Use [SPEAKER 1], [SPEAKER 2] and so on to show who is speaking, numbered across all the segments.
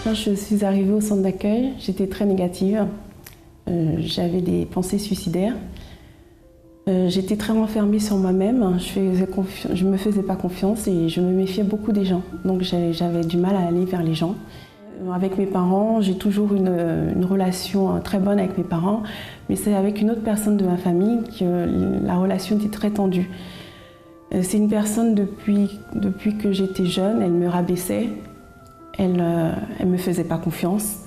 [SPEAKER 1] Quand je suis arrivée au centre d'accueil, j'étais très négative. J'avais des pensées suicidaires. J'étais très renfermée sur moi-même. Je ne me faisais pas confiance et je me méfiais beaucoup des gens. Donc j'avais du mal à aller vers les gens. Avec mes parents, j'ai toujours une relation très bonne avec mes parents, mais c'est avec une autre personne de ma famille que la relation était très tendue. C'est une personne, depuis que j'étais jeune, elle me rabaissait, elle ne me faisait pas confiance.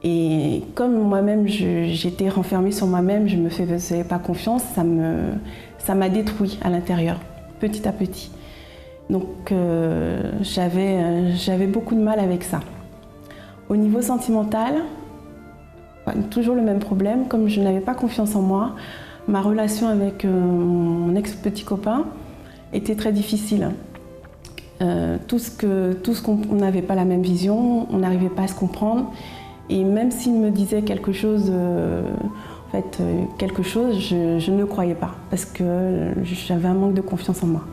[SPEAKER 1] Et comme moi-même, j'étais renfermée sur moi-même, je ne me faisais pas confiance, ça m'a détruit à l'intérieur, petit à petit. Donc j'avais beaucoup de mal avec ça. Au niveau sentimental, toujours le même problème. Comme je n'avais pas confiance en moi, ma relation avec mon ex-petit copain était très difficile. On n'avait pas la même vision, on n'arrivait pas à se comprendre. Et même s'il me disait quelque chose, je ne croyais pas parce que j'avais un manque de confiance en moi.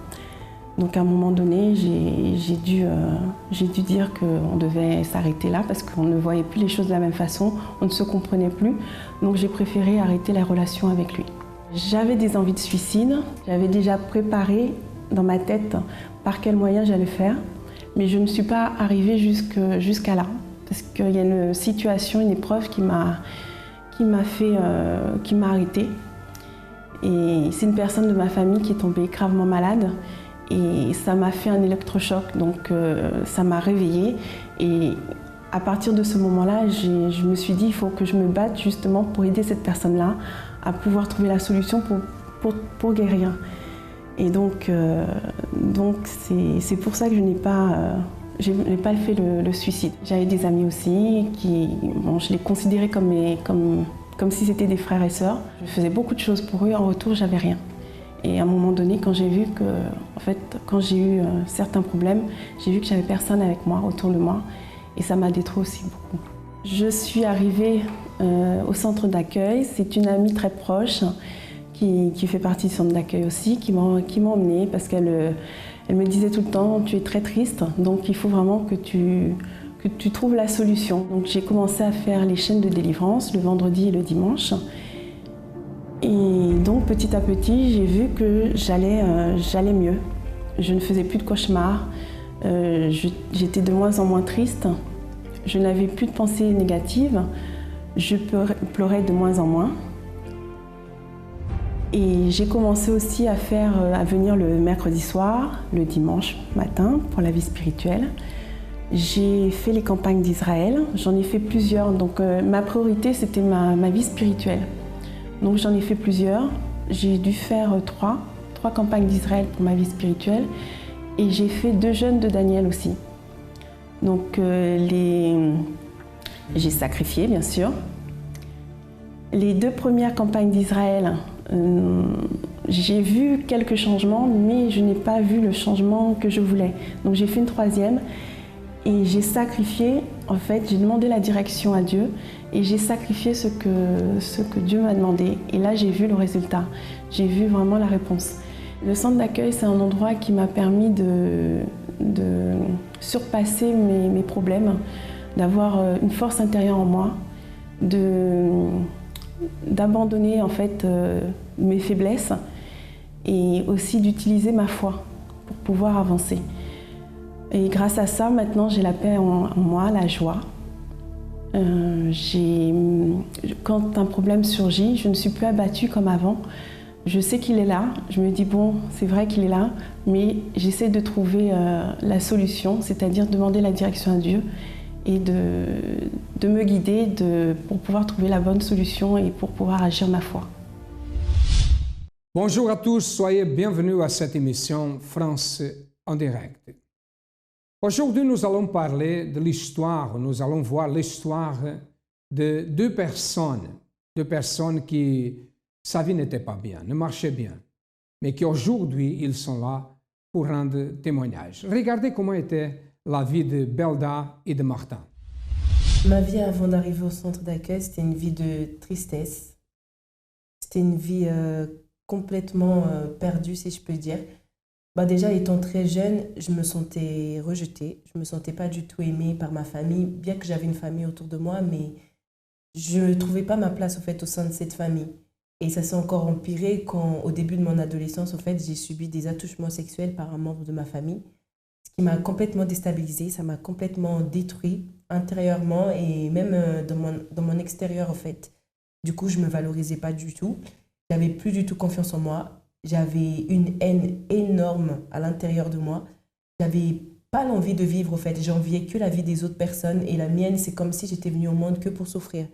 [SPEAKER 1] Donc à un moment donné, j'ai dû dire qu'on devait s'arrêter là parce qu'on ne voyait plus les choses de la même façon, on ne se comprenait plus. Donc j'ai préféré arrêter la relation avec lui. J'avais des envies de suicide, j'avais déjà préparé dans ma tête par quels moyens j'allais faire, mais je ne suis pas arrivée jusqu'à là. Parce qu'il y a une situation, une épreuve qui m'a arrêtée. Et c'est une personne de ma famille qui est tombée gravement malade. Et ça m'a fait un électrochoc, donc ça m'a réveillée. Et à partir de ce moment-là, je me suis dit, il faut que je me batte justement pour aider cette personne-là à pouvoir trouver la solution pour guérir. Et donc c'est pour ça que je n'ai pas fait le suicide. J'avais des amis aussi, je les considérais comme si c'était des frères et sœurs. Je faisais beaucoup de choses pour eux, en retour, j'avais rien. Et à un moment donné, quand j'ai vu quand j'ai eu certains problèmes, j'ai vu que j'avais personne avec moi, autour de moi, et ça m'a détruit aussi beaucoup. Je suis arrivée au centre d'accueil. C'est une amie très proche qui fait partie du centre d'accueil aussi, qui m'a emmenée parce qu'elle me disait tout le temps « tu es très triste, donc il faut vraiment que tu trouves la solution ». Donc j'ai commencé à faire les chaînes de délivrance le vendredi et le dimanche. Et donc petit à petit, j'ai vu que j'allais mieux. Je ne faisais plus de cauchemars, j'étais de moins en moins triste, je n'avais plus de pensées négatives, je pleurais de moins en moins. Et j'ai commencé aussi à venir le mercredi soir, le dimanche matin pour la vie spirituelle. J'ai fait les campagnes d'Israël, j'en ai fait plusieurs, donc ma priorité c'était ma vie spirituelle. Donc j'en ai fait plusieurs, j'ai dû faire trois campagnes d'Israël pour ma vie spirituelle et j'ai fait 2 jeûnes de Daniel aussi. Donc j'ai sacrifié bien sûr. Les 2 premières campagnes d'Israël, j'ai vu quelques changements, mais je n'ai pas vu le changement que je voulais. Donc j'ai fait une 3e et j'ai sacrifié, en fait, j'ai demandé la direction à Dieu et j'ai sacrifié ce que Dieu m'a demandé. Et là, j'ai vu le résultat, j'ai vu vraiment la réponse. Le centre d'accueil, c'est un endroit qui m'a permis de surpasser mes problèmes, d'avoir une force intérieure en moi, d'abandonner en fait mes faiblesses et aussi d'utiliser ma foi pour pouvoir avancer. Et grâce à ça, maintenant, j'ai la paix en moi, la joie. Quand un problème surgit, je ne suis plus abattue comme avant. Je sais qu'il est là, je me dis bon, c'est vrai qu'il est là, mais j'essaie de trouver la solution, c'est-à-dire demander la direction à Dieu et de me guider pour pouvoir trouver la bonne solution et pour pouvoir agir ma foi.
[SPEAKER 2] Bonjour à tous, soyez bienvenus à cette émission France en direct. Aujourd'hui, nous allons parler de l'histoire, nous allons voir l'histoire de 2 personnes qui, sa vie n'était pas bien, ne marchait bien, mais qui aujourd'hui, ils sont là pour rendre témoignage. Regardez comment était la vie de Belda et de Martin.
[SPEAKER 3] Ma vie avant d'arriver au centre d'accueil, c'était une vie de tristesse. C'était une vie complètement perdue, si je peux dire. Bah déjà, étant très jeune, je me sentais rejetée. Je me sentais pas du tout aimée par ma famille, bien que j'avais une famille autour de moi, mais je ne trouvais pas ma place, au fait, au sein de cette famille. Et ça s'est encore empiré quand, au début de mon adolescence, au fait, j'ai subi des attouchements sexuels par un membre de ma famille, ce qui m'a complètement déstabilisée, ça m'a complètement détruit intérieurement et même dans mon extérieur, en fait. Du coup, je me valorisais pas du tout. J'avais plus du tout confiance en moi. J'avais une haine énorme à l'intérieur de moi. J'avais pas l'envie de vivre, en fait. J'enviais que la vie des autres personnes et la mienne, c'est comme si j'étais venue au monde que pour souffrir.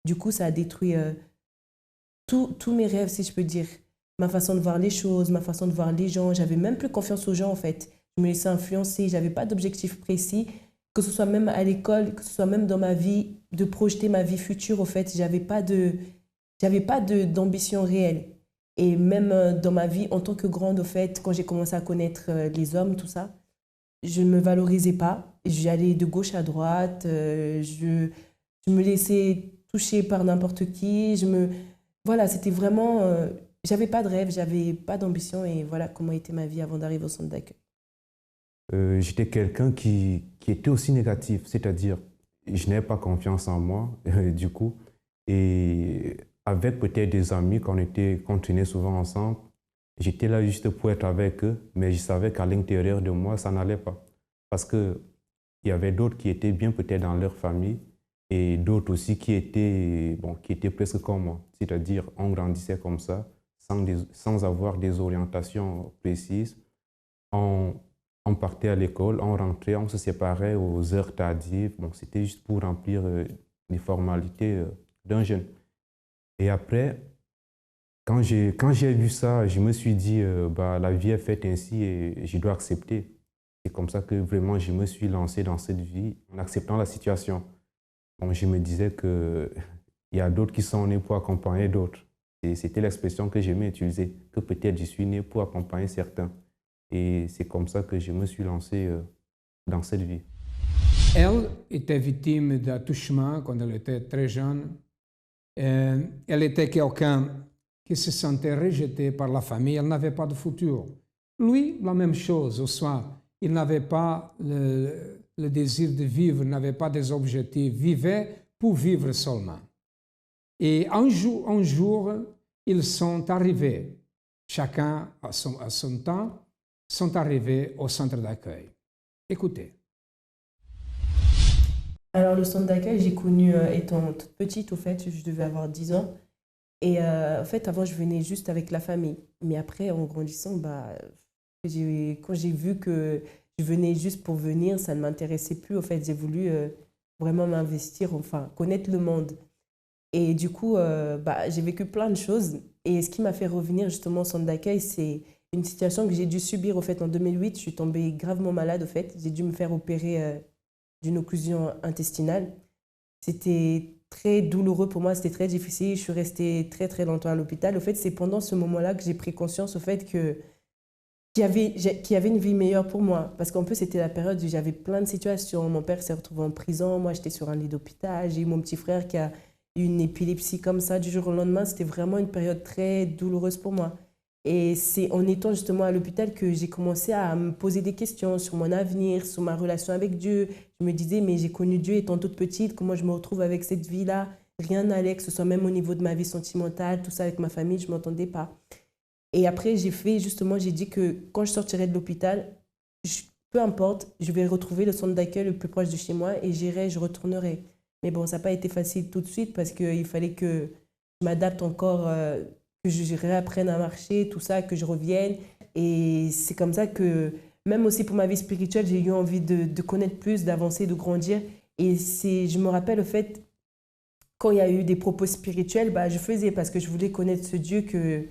[SPEAKER 3] Du coup, ça a détruit tous mes rêves, si je peux dire. Ma façon de voir les choses, ma façon de voir les gens. J'avais même plus confiance aux gens, en fait. Je me laissais influencer. J'avais pas d'objectif précis, que ce soit même à l'école, que ce soit même dans ma vie, de projeter ma vie future, au fait. J'avais pas d'ambition réelle. Et même dans ma vie, en tant que grande, au fait, quand j'ai commencé à connaître les hommes, tout ça, je ne me valorisais pas. J'allais de gauche à droite. Je me laissais toucher par n'importe qui. Voilà, c'était vraiment... j'avais pas de rêve, j'avais pas d'ambition. Et voilà comment était ma vie avant d'arriver au centre d'accueil.
[SPEAKER 4] J'étais quelqu'un qui était aussi négatif, c'est-à-dire je n'avais pas confiance en moi, du coup. Et avec peut-être des amis qu'on traînait souvent ensemble, j'étais là juste pour être avec eux, mais je savais qu'à l'intérieur de moi, ça n'allait pas. Parce qu'il y avait d'autres qui étaient bien peut-être dans leur famille et d'autres aussi qui étaient presque comme moi. C'est-à-dire, on grandissait comme ça, sans avoir des orientations précises. On partait à l'école, on rentrait, on se séparait aux heures tardives. Bon, c'était juste pour remplir les formalités d'un jeune. Et après, quand j'ai vu ça, je me suis dit, la vie est faite ainsi et je dois accepter. C'est comme ça que vraiment je me suis lancé dans cette vie en acceptant la situation. Donc, je me disais qu'il y a d'autres qui sont nés pour accompagner d'autres. Et c'était l'expression que j'aimais utiliser, que peut-être je suis né pour accompagner certains. Et c'est comme ça que je me suis lancé dans cette vie.
[SPEAKER 2] Elle était victime d'attouchement quand elle était très jeune. Elle était quelqu'un qui se sentait rejeté par la famille. Elle n'avait pas de futur. Lui, la même chose. Au soir, il n'avait pas le désir de vivre, n'avait pas des objectifs. Vivait pour vivre seulement. Et un jour, ils sont arrivés, chacun à son temps, sont arrivés au centre d'accueil. Écoutez.
[SPEAKER 3] Alors, le centre d'accueil, j'ai connu étant toute petite, au fait, je devais avoir 10 ans. Et en fait, avant, je venais juste avec la famille. Mais après, en grandissant, quand j'ai vu que je venais juste pour venir, ça ne m'intéressait plus. En fait, j'ai voulu vraiment m'investir, enfin, connaître le monde. Et du coup, j'ai vécu plein de choses. Et ce qui m'a fait revenir justement au centre d'accueil, c'est une situation que j'ai dû subir. Au fait, en 2008, je suis tombée gravement malade. Au fait, j'ai dû me faire opérer d'une occlusion intestinale. C'était très douloureux pour moi, c'était très difficile. Je suis restée très, très longtemps à l'hôpital. Au fait, c'est pendant ce moment-là que j'ai pris conscience au fait qu'il y avait une vie meilleure pour moi. Parce qu'en plus, c'était la période où j'avais plein de situations. Mon père s'est retrouvé en prison, moi, j'étais sur un lit d'hôpital. J'ai eu mon petit frère qui a eu une épilepsie comme ça du jour au lendemain. C'était vraiment une période très douloureuse pour moi. Et c'est en étant justement à l'hôpital que j'ai commencé à me poser des questions sur mon avenir, sur ma relation avec Dieu. Je me disais, mais j'ai connu Dieu étant toute petite, comment je me retrouve avec cette vie-là? Rien n'allait, que ce soit même au niveau de ma vie sentimentale, tout ça avec ma famille, je ne m'entendais pas. Et après, j'ai dit que quand je sortirais de l'hôpital, peu importe, je vais retrouver le centre d'accueil le plus proche de chez moi et je retournerai. Mais bon, ça n'a pas été facile tout de suite parce qu'il fallait que je m'adapte encore, que je réapprenne à marcher, tout ça, que je revienne. Et c'est comme ça que, même aussi pour ma vie spirituelle, j'ai eu envie de connaître plus, d'avancer, de grandir. Et je me rappelle le fait, quand il y a eu des propos spirituels, je faisais parce que je voulais connaître ce Dieu que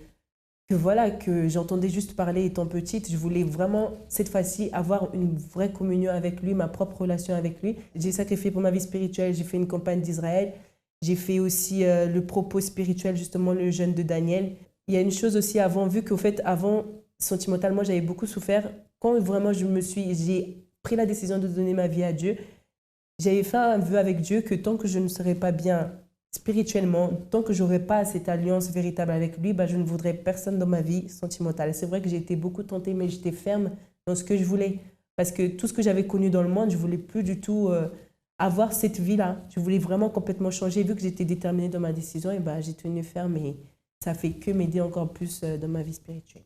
[SPEAKER 3] j'entendais juste parler étant petite. Je voulais vraiment, cette fois-ci, avoir une vraie communion avec lui, ma propre relation avec lui. J'ai sacrifié pour ma vie spirituelle, j'ai fait une campagne d'Israël. J'ai fait aussi le propos spirituel, justement, le jeûne de Daniel. Il y a une chose aussi avant, vu qu'au fait, avant, sentimentalement, j'avais beaucoup souffert. Quand vraiment j'ai pris la décision de donner ma vie à Dieu, j'avais fait un vœu avec Dieu que tant que je ne serais pas bien spirituellement, tant que j'aurais pas cette alliance véritable avec lui, bah, je ne voudrais personne dans ma vie sentimentale. C'est vrai que j'ai été beaucoup tentée, mais j'étais ferme dans ce que je voulais. Parce que tout ce que j'avais connu dans le monde, je voulais plus du tout avoir cette vie-là. Je voulais vraiment complètement changer. Vu que j'étais déterminée dans ma décision, et bah, j'ai tenu ferme et ça fait que m'aider encore plus dans ma vie spirituelle.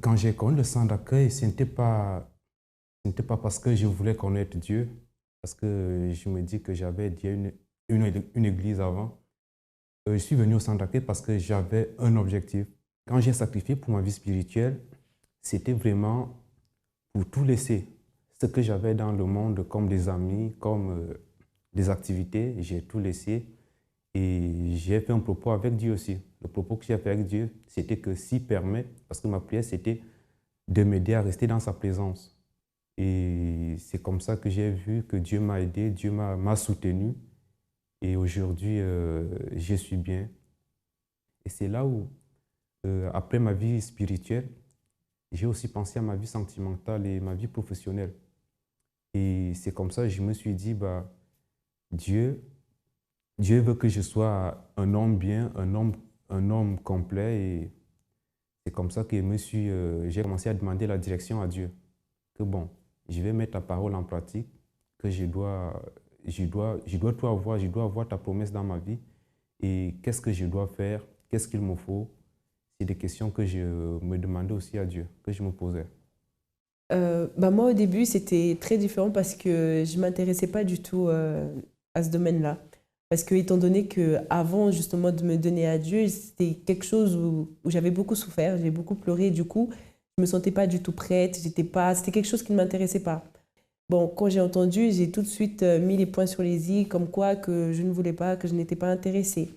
[SPEAKER 4] Quand j'ai connu le centre d'accueil, ce n'était pas parce que je voulais connaître Dieu, parce que je me dis que j'avais déjà une église avant. Je suis venu au centre d'accueil parce que j'avais un objectif. Quand j'ai sacrifié pour ma vie spirituelle, c'était vraiment pour tout laisser. Ce que j'avais dans le monde, comme des amis, comme des activités, j'ai tout laissé. Et j'ai fait un propos avec Dieu aussi. Le propos que j'ai fait avec Dieu, c'était que s'il permet, parce que ma prière, c'était de m'aider à rester dans sa présence. Et c'est comme ça que j'ai vu que Dieu m'a aidé, Dieu m'a soutenu. Et aujourd'hui, je suis bien. Et c'est là où, après ma vie spirituelle, j'ai aussi pensé à ma vie sentimentale et ma vie professionnelle. Et c'est comme ça que je me suis dit, bah, Dieu veut que je sois un homme bien, un homme complet. Et c'est comme ça que j'ai commencé à demander la direction à Dieu. Que bon, je vais mettre ta parole en pratique, que je dois tout avoir, je dois avoir ta promesse dans ma vie. Et qu'est-ce que je dois faire? Qu'est-ce qu'il me faut? C'est des questions que je me demandais aussi à Dieu, que je me posais.
[SPEAKER 3] Bah moi, au début, c'était très différent parce que je ne m'intéressais pas du tout à ce domaine-là. Parce que, étant donné qu'avant, justement, de me donner à Dieu, c'était quelque chose où j'avais beaucoup souffert, j'ai beaucoup pleuré. Du coup, je ne me sentais pas du tout prête, c'était quelque chose qui ne m'intéressait pas. Bon, quand j'ai entendu, j'ai tout de suite mis les points sur les i, comme quoi que je ne voulais pas, que je n'étais pas intéressée.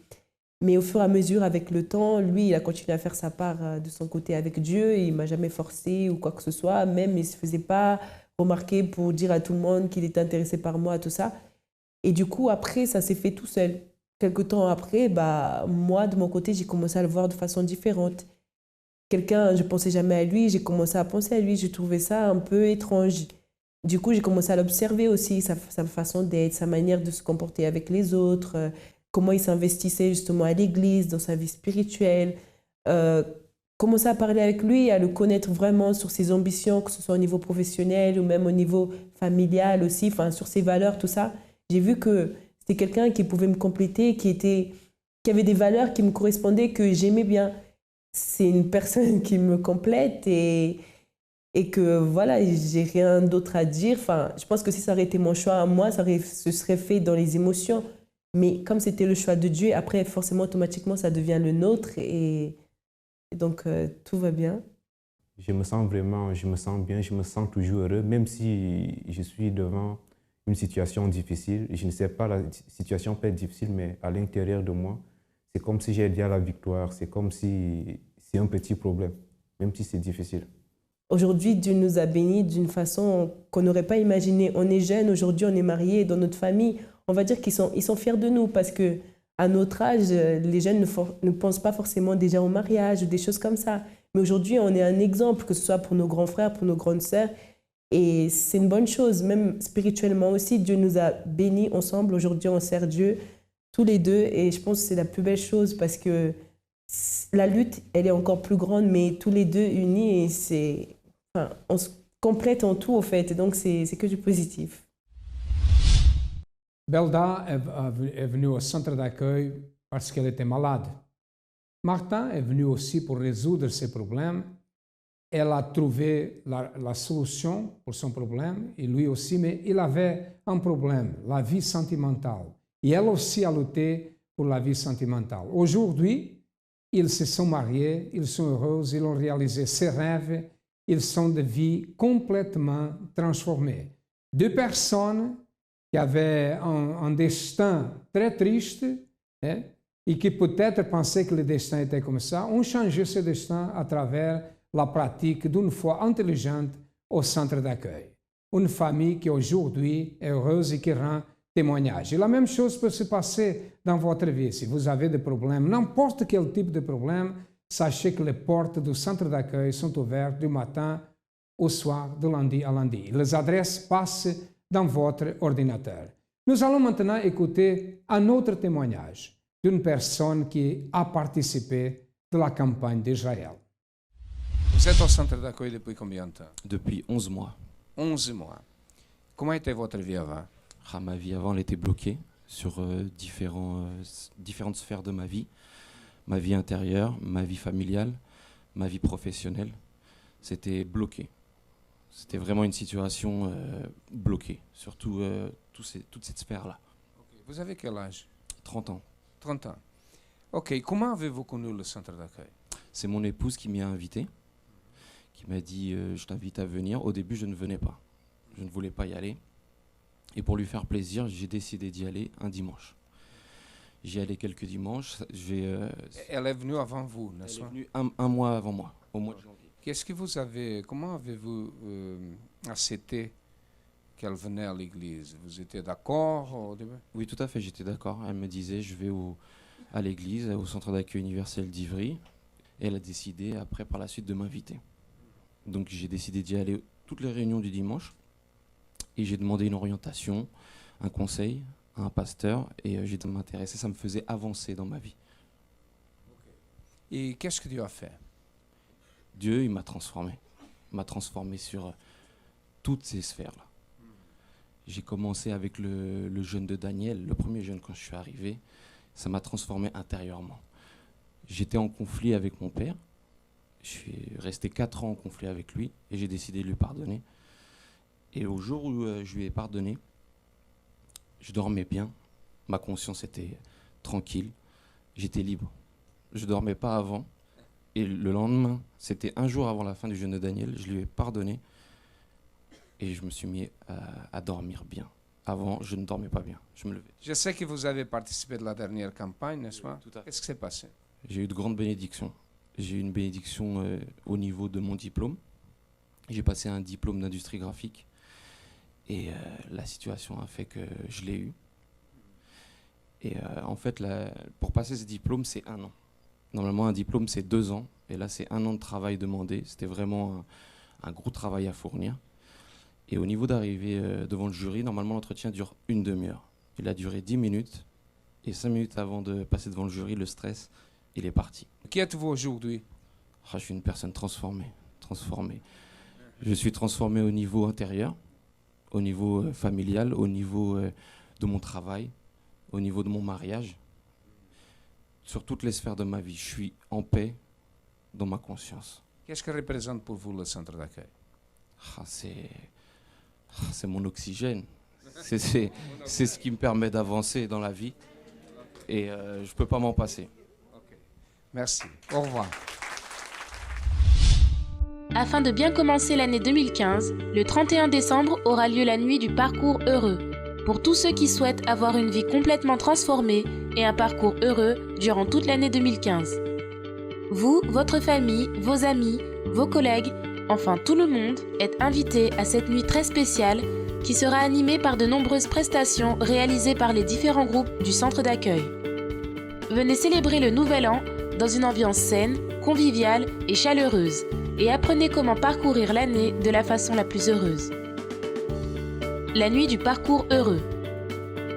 [SPEAKER 3] Mais au fur et à mesure, avec le temps, lui, il a continué à faire sa part de son côté avec Dieu. Il ne m'a jamais forcé ou quoi que ce soit. Même, il ne se faisait pas remarquer pour dire à tout le monde qu'il était intéressé par moi, tout ça. Et du coup, après, ça s'est fait tout seul. Quelque temps après, bah, moi, de mon côté, j'ai commencé à le voir de façon différente. Quelqu'un, je ne pensais jamais à lui, j'ai commencé à penser à lui. Je trouvais ça un peu étrange. Du coup, j'ai commencé à l'observer aussi, sa façon d'être, sa manière de se comporter avec les autres, comment il s'investissait justement à l'église, dans sa vie spirituelle. Commencer à parler avec lui, à le connaître vraiment sur ses ambitions, que ce soit au niveau professionnel ou même au niveau familial aussi, enfin, sur ses valeurs, tout ça. J'ai vu que c'était quelqu'un qui pouvait me compléter, qui avait des valeurs qui me correspondaient, que j'aimais bien. C'est une personne qui me complète et que voilà, j'ai rien d'autre à dire. Enfin, je pense que si ça aurait été mon choix à moi, ce serait fait dans les émotions. Mais comme c'était le choix de Dieu, après, forcément, automatiquement, ça devient le nôtre et donc tout va bien.
[SPEAKER 4] Je me sens bien, je me sens toujours heureux, même si je suis devant une situation difficile. Je ne sais pas, la situation peut être difficile, mais à l'intérieur de moi, c'est comme si j'ai déjà la victoire. C'est comme si c'est un petit problème, même si c'est difficile.
[SPEAKER 3] Aujourd'hui, Dieu nous a bénis d'une façon qu'on n'aurait pas imaginée. On est jeunes, aujourd'hui, on est mariés, dans notre famille. On va dire qu'ils sont fiers de nous parce qu'à notre âge, les jeunes ne pensent pas forcément déjà au mariage ou des choses comme ça. Mais aujourd'hui, on est un exemple, que ce soit pour nos grands frères, pour nos grandes sœurs. Et c'est une bonne chose, même spirituellement aussi. Dieu nous a bénis ensemble. Aujourd'hui, on sert Dieu tous les deux. Et je pense que c'est la plus belle chose parce que la lutte, elle est encore plus grande, mais tous les deux unis, et on se complète en tout, au fait. Et donc, c'est que du positif.
[SPEAKER 2] Belda est venue au centre d'accueil parce qu'elle était malade. Martin est venu aussi pour résoudre ses problèmes. Elle a trouvé la solution pour son problème, et lui aussi, mais il avait un problème, la vie sentimentale. Et elle aussi a lutté pour la vie sentimentale. Aujourd'hui, ils se sont mariés, ils sont heureux, ils ont réalisé ses rêves, ils sont de vie complètement transformés. Deux personnes qui avaient un destin très triste, hein, et qui peut-être pensaient que le destin était comme ça, ont changé ce destin à travers la pratique d'une foi intelligente au centre d'accueil. Une famille qui aujourd'hui est heureuse et qui rend témoignage. Et la même chose peut se passer dans votre vie. Si vous avez des problèmes, n'importe quel type de problème, sachez que les portes du centre d'accueil sont ouvertes du matin au soir, de lundi à lundi. Les adresses passent dans votre ordinateur. Nous allons maintenant écouter un autre témoignage d'une personne qui a participé de la campagne d'Israël.
[SPEAKER 5] Vous êtes au centre d'accueil depuis combien de temps?
[SPEAKER 6] Depuis 11 mois.
[SPEAKER 5] 11 mois. Comment était votre vie avant?
[SPEAKER 6] Ma vie avant, elle était bloquée sur différentes sphères de ma vie. Ma vie intérieure, ma vie familiale, ma vie professionnelle. C'était bloqué. C'était vraiment une situation bloquée, surtout toute cette sphère-là.
[SPEAKER 5] Okay. Vous avez quel âge?
[SPEAKER 6] 30 ans.
[SPEAKER 5] 30 ans. Ok, comment avez-vous connu le centre d'accueil?
[SPEAKER 6] C'est mon épouse qui m'y a invité, qui m'a dit je t'invite à venir. Au début, je ne venais pas. Je ne voulais pas y aller. Et pour lui faire plaisir, j'ai décidé d'y aller un dimanche. J'y allais quelques dimanches.
[SPEAKER 5] Elle est venue avant vous, n'est-ce pas?
[SPEAKER 6] Elle est venue un mois avant moi, au mois de janvier.
[SPEAKER 5] Comment avez-vous accepté qu'elle venait à l'église? Vous étiez d'accord au début?
[SPEAKER 6] Oui, tout à fait, j'étais d'accord. Elle me disait, je vais à l'église, au centre d'accueil universel d'Ivry. Et elle a décidé, après, par la suite, de m'inviter. Donc j'ai décidé d'y aller toutes les réunions du dimanche. Et j'ai demandé une orientation, un conseil à un pasteur. Et j'ai m'intéressé, ça me faisait avancer dans ma vie.
[SPEAKER 5] Et qu'est-ce que Dieu a fait?
[SPEAKER 6] Dieu, il m'a transformé. Il m'a transformé sur toutes ces sphères-là. J'ai commencé avec le jeûne de Daniel, le premier jeûne quand je suis arrivé. Ça m'a transformé intérieurement. J'étais en conflit avec mon père. Je suis resté 4 ans en conflit avec lui et j'ai décidé de lui pardonner. Et au jour où je lui ai pardonné, je dormais bien. Ma conscience était tranquille. J'étais libre. Je ne dormais pas avant. Et le lendemain, c'était un jour avant la fin du jeûne de Daniel, je lui ai pardonné et je me suis mis à dormir bien. Avant, je ne dormais pas bien, je me levais.
[SPEAKER 5] Je sais que vous avez participé de la dernière campagne, n'est-ce pas?
[SPEAKER 6] Tout à fait.
[SPEAKER 5] Qu'est-ce qui s'est passé?
[SPEAKER 6] J'ai eu de grandes bénédictions. J'ai eu une bénédiction au niveau de mon diplôme. J'ai passé un diplôme d'industrie graphique et la situation a fait que je l'ai eu. Et en fait, pour passer ce diplôme, c'est 1 an. Normalement, un diplôme, c'est 2 ans. Et là, c'est 1 an de travail demandé. C'était vraiment un gros travail à fournir. Et au niveau d'arriver devant le jury, normalement, l'entretien dure une demi-heure. Il a duré 10 minutes. Et 5 minutes avant de passer devant le jury, le stress, il est parti.
[SPEAKER 5] Qui êtes-vous aujourd'hui?
[SPEAKER 6] Je suis une personne transformée. Je suis transformé au niveau intérieur, au niveau familial, au niveau de mon travail, au niveau de mon mariage. Sur toutes les sphères de ma vie, je suis en paix dans ma conscience.
[SPEAKER 5] Qu'est-ce que représente pour vous le centre d'accueil?
[SPEAKER 6] C'est mon oxygène. C'est ce qui me permet d'avancer dans la vie. Et je ne peux pas m'en passer.
[SPEAKER 5] Okay. Merci. Au revoir.
[SPEAKER 7] Afin de bien commencer l'année 2015, le 31 décembre aura lieu la nuit du parcours heureux. Pour tous ceux qui souhaitent avoir une vie complètement transformée et un parcours heureux durant toute l'année 2015. Vous, votre famille, vos amis, vos collègues, enfin tout le monde est invité à cette nuit très spéciale qui sera animée par de nombreuses prestations réalisées par les différents groupes du centre d'accueil. Venez célébrer le Nouvel An dans une ambiance saine, conviviale et chaleureuse et apprenez comment parcourir l'année de la façon la plus heureuse. La nuit du parcours heureux.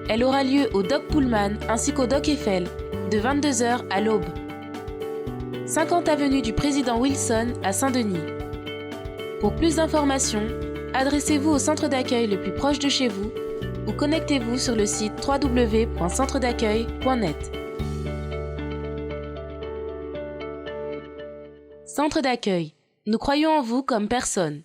[SPEAKER 7] Elle aura lieu au Doc Pullman ainsi qu'au Doc Eiffel, de 22h à l'aube. 50 avenue du Président Wilson à Saint-Denis. Pour plus d'informations, adressez-vous au centre d'accueil le plus proche de chez vous ou connectez-vous sur le site www.centredaccueil.net. Centre d'accueil. Nous croyons en vous comme personne.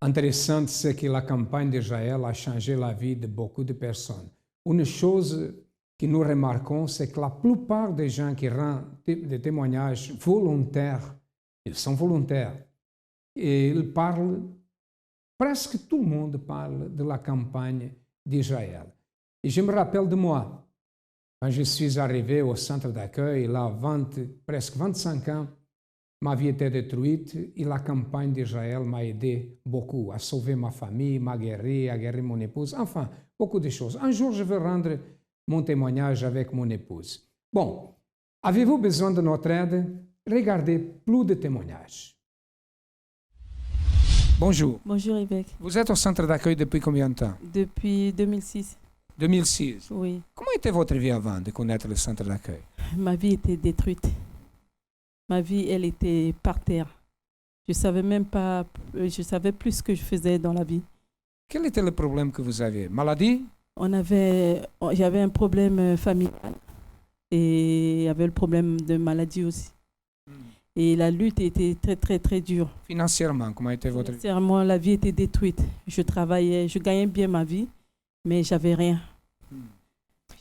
[SPEAKER 2] Intéressant, c'est que la campagne d'Israël a changé la vie de beaucoup de personnes. Une chose que nous remarquons, c'est que la plupart des gens qui rendent des témoignages volontaires, ils sont volontaires. Et ils parlent, presque tout le monde parle de la campagne d'Israël. Et je me rappelle de moi, quand je suis arrivé au centre d'accueil, il y a presque 25 ans, ma vie était détruite et la campagne d'Israël m'a aidé beaucoup à sauver ma famille, m'a guéri, à guérir mon épouse, enfin, beaucoup de choses. Un jour, je vais rendre mon témoignage avec mon épouse. Bon, avez-vous besoin de notre aide? Regardez plus de témoignages. Bonjour.
[SPEAKER 8] Bonjour Yves.
[SPEAKER 2] Vous êtes au centre d'accueil depuis combien de temps?
[SPEAKER 8] Depuis 2006.
[SPEAKER 2] 2006.
[SPEAKER 8] Oui.
[SPEAKER 2] Comment était votre vie avant de connaître le centre d'accueil?
[SPEAKER 8] Ma vie était détruite. Ma vie, elle était par terre. Je savais même pas, je savais plus ce que je faisais dans la vie.
[SPEAKER 2] Quel était le problème que vous aviez? Maladie?
[SPEAKER 8] J'avais un problème familial et il y avait le problème de maladie aussi. Et la lutte était très, très, très dure.
[SPEAKER 2] Financièrement, comment était votre vie?
[SPEAKER 8] Financièrement, la vie était détruite. Je travaillais, je gagnais bien ma vie, mais j'avais rien.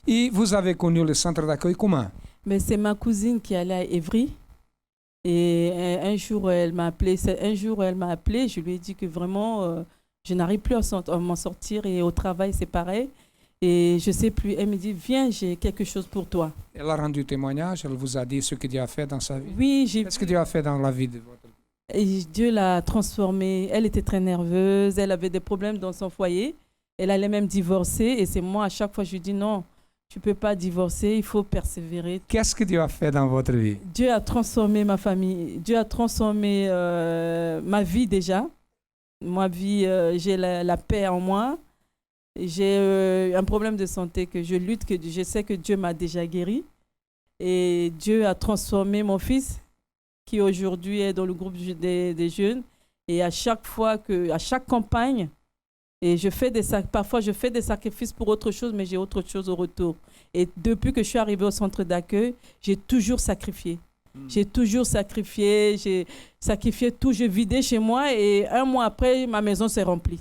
[SPEAKER 2] Et vous avez connu le centre d'accueil comment?
[SPEAKER 8] Mais c'est ma cousine qui allait à Évry. Et un jour, elle m'a appelé. Je lui ai dit que vraiment, je n'arrive plus à m'en sortir. Et au travail, c'est pareil. Et je ne sais plus. Elle me dit, viens, j'ai quelque chose pour toi.
[SPEAKER 2] Elle a rendu témoignage, elle vous a dit ce que Dieu a fait dans sa vie?
[SPEAKER 8] Oui,
[SPEAKER 2] Qu'est-ce que Dieu a fait dans la vie de votre vie?
[SPEAKER 8] Et Dieu l'a transformée. Elle était très nerveuse. Elle avait des problèmes dans son foyer. Elle allait même divorcer. Et c'est moi, à chaque fois, je lui dis non. Tu ne peux pas divorcer, il faut persévérer.
[SPEAKER 2] Qu'est-ce que Dieu a fait dans votre vie?
[SPEAKER 8] Dieu a transformé ma famille. Dieu a transformé ma vie déjà. Ma vie, j'ai la paix en moi. J'ai un problème de santé que je lutte, que je sais que Dieu m'a déjà guéri. Et Dieu a transformé mon fils, qui aujourd'hui est dans le groupe des jeunes. Et à chaque campagne, et parfois, je fais des sacrifices pour autre chose, mais j'ai autre chose au retour. Et depuis que je suis arrivée au centre d'accueil, j'ai toujours sacrifié. J'ai toujours sacrifié, j'ai sacrifié tout. Je vidais chez moi et un mois après, ma maison s'est remplie.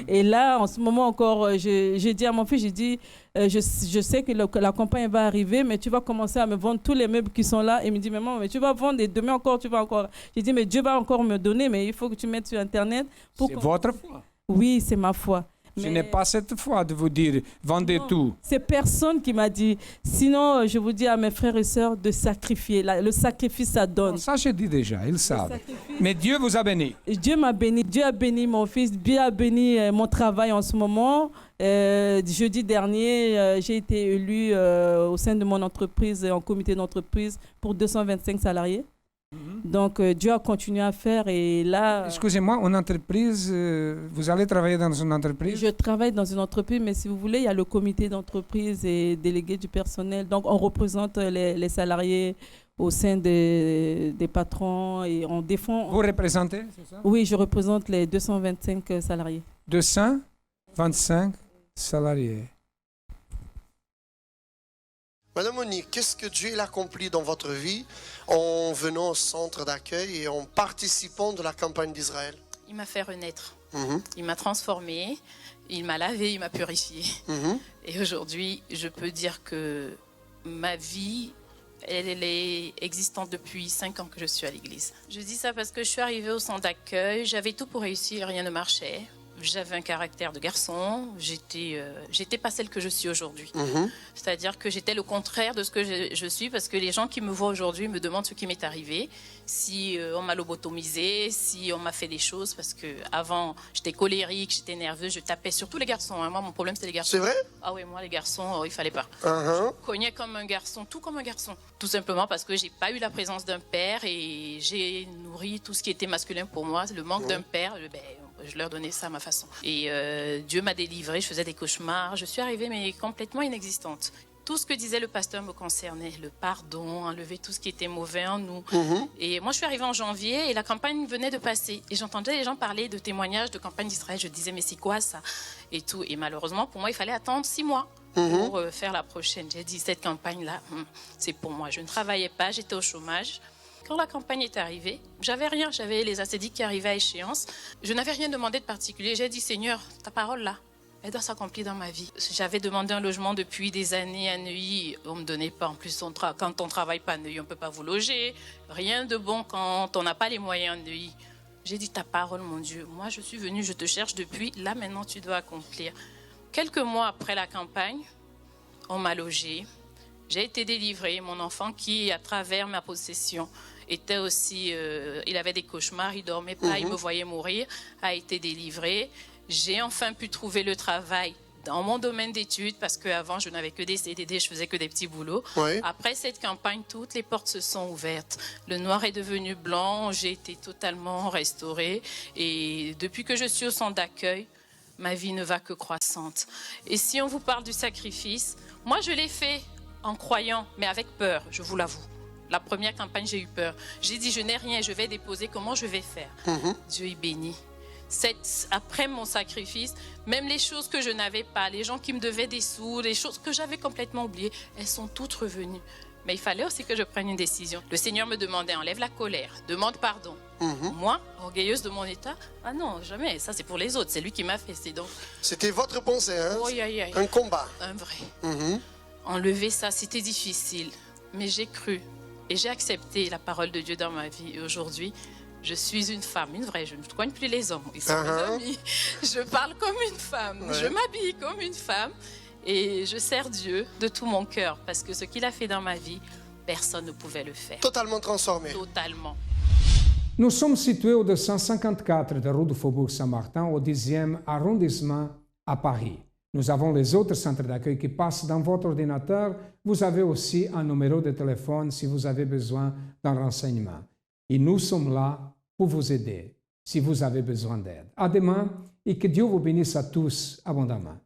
[SPEAKER 8] Et là, en ce moment encore, j'ai dit à mon fils, j'ai dit, je sais que la campagne va arriver, mais tu vas commencer à me vendre tous les meubles qui sont là. Et il me dit, maman, mais tu vas vendre et demain encore, tu vas encore. J'ai dit, mais Dieu va encore me donner, mais il faut que tu mettes sur Internet.
[SPEAKER 2] C'est votre foi?
[SPEAKER 8] Oui, c'est ma foi.
[SPEAKER 2] Ce n'est pas cette foi de vous dire, vendez tout.
[SPEAKER 8] C'est personne qui m'a dit. Sinon, je vous dis à mes frères et sœurs de sacrifier. Le sacrifice, ça donne.
[SPEAKER 2] Ça, je dis déjà, ils savent. Mais Dieu vous a béni.
[SPEAKER 8] Dieu m'a béni. Dieu a béni mon fils. Dieu a béni mon travail en ce moment. Jeudi dernier, j'ai été élue au sein de mon entreprise, en comité d'entreprise, pour 225 salariés. Donc, Dieu a continué à faire et là...
[SPEAKER 2] Excusez-moi, en entreprise, vous allez travailler dans une entreprise?
[SPEAKER 8] Je travaille dans une entreprise, mais si vous voulez, il y a le comité d'entreprise et délégué du personnel. Donc, on représente les salariés au sein des patrons et on défend...
[SPEAKER 2] Vous représentez, c'est ça?
[SPEAKER 8] Oui, je représente les 225 salariés.
[SPEAKER 2] 225 salariés.
[SPEAKER 9] Madame Monique, qu'est-ce que Dieu a accompli dans votre vie en venant au centre d'accueil et en participant de la campagne d'Israël?
[SPEAKER 10] Il m'a fait renaître. Il m'a transformé, il m'a lavé, il m'a purifié. Et aujourd'hui, je peux dire que ma vie, elle est existante depuis 5 ans que je suis à l'église. Je dis ça parce que je suis arrivée au centre d'accueil, j'avais tout pour réussir, rien ne marchait. J'avais un caractère de garçon, j'étais pas celle que je suis aujourd'hui. C'est-à-dire que j'étais le contraire de ce que je suis, parce que les gens qui me voient aujourd'hui me demandent ce qui m'est arrivé, si on m'a lobotomisé, si on m'a fait des choses, parce que avant j'étais colérique, j'étais nerveuse, je tapais surtout les garçons. Hein. Moi, mon problème c'était les garçons.
[SPEAKER 9] C'est vrai?
[SPEAKER 10] Ah oui, moi les garçons, il fallait pas. Je cognais comme un garçon, tout comme un garçon. Tout simplement parce que j'ai pas eu la présence d'un père et j'ai nourri tout ce qui était masculin pour moi. Le manque d'un père, je leur donnais ça à ma façon. Et Dieu m'a délivrée, je faisais des cauchemars. Je suis arrivée, mais complètement inexistante. Tout ce que disait le pasteur me concernait, le pardon, enlever tout ce qui était mauvais en nous. Et moi, je suis arrivée en janvier et la campagne venait de passer. Et j'entendais les gens parler de témoignages de campagne d'Israël. Je disais, mais c'est quoi ça? Et tout. Et malheureusement, pour moi, il fallait attendre 6 mois pour faire la prochaine. J'ai dit, cette campagne-là, c'est pour moi. Je ne travaillais pas, j'étais au chômage. Quand la campagne est arrivée, j'avais rien, j'avais les ascédiques qui arrivaient à échéance. Je n'avais rien demandé de particulier. J'ai dit, Seigneur, ta parole là, elle doit s'accomplir dans ma vie. J'avais demandé un logement depuis des années à Neuilly. On ne me donnait pas. En plus, quand on ne travaille pas à Neuilly, on ne peut pas vous loger. Rien de bon quand on n'a pas les moyens à Neuilly. J'ai dit, ta parole, mon Dieu. Moi, je suis venue, je te cherche depuis. Là, maintenant, tu dois accomplir. Quelques mois après la campagne, on m'a logée. J'ai été délivrée. Mon enfant qui, à travers ma possession, était aussi, il avait des cauchemars, il dormait pas, il me voyait mourir, a été délivré. J'ai enfin pu trouver le travail dans mon domaine d'études, parce qu'avant, je n'avais que des CDD, je faisais que des petits boulots.
[SPEAKER 9] Oui.
[SPEAKER 10] Après cette campagne, toutes les portes se sont ouvertes. Le noir est devenu blanc, j'ai été totalement restaurée. Et depuis que je suis au centre d'accueil, ma vie ne va que croissante. Et si on vous parle du sacrifice, moi, je l'ai fait en croyant, mais avec peur, je vous l'avoue. La première campagne, j'ai eu peur. J'ai dit, je n'ai rien, je vais déposer, comment je vais faire? Dieu est béni. Après mon sacrifice, même les choses que je n'avais pas, les gens qui me devaient des sous, les choses que j'avais complètement oubliées, elles sont toutes revenues. Mais il fallait aussi que je prenne une décision. Le Seigneur me demandait, enlève la colère, demande pardon. Moi, orgueilleuse de mon état, ah non, jamais, ça c'est pour les autres, c'est lui qui m'a fait.
[SPEAKER 9] C'était votre pensée, hein?
[SPEAKER 10] Oui, oui, oui.
[SPEAKER 9] Un combat.
[SPEAKER 10] Un vrai. Enlever ça, c'était difficile, mais j'ai cru et j'ai accepté la parole de Dieu dans ma vie. Et aujourd'hui, je suis une femme, une vraie, je ne coigne plus les hommes. Ils sont mes amis. Je parle comme une femme, je m'habille comme une femme et je sers Dieu de tout mon cœur parce que ce qu'il a fait dans ma vie, personne ne pouvait le faire.
[SPEAKER 9] Totalement transformé.
[SPEAKER 10] Totalement.
[SPEAKER 2] Nous sommes situés au 254 de rue du Faubourg Saint-Martin, au 10e arrondissement à Paris. Nous avons les autres centres d'accueil qui passent dans votre ordinateur. Vous avez aussi un numéro de téléphone si vous avez besoin d'un renseignement. Et nous sommes là pour vous aider si vous avez besoin d'aide. À demain et que Dieu vous bénisse à tous abondamment.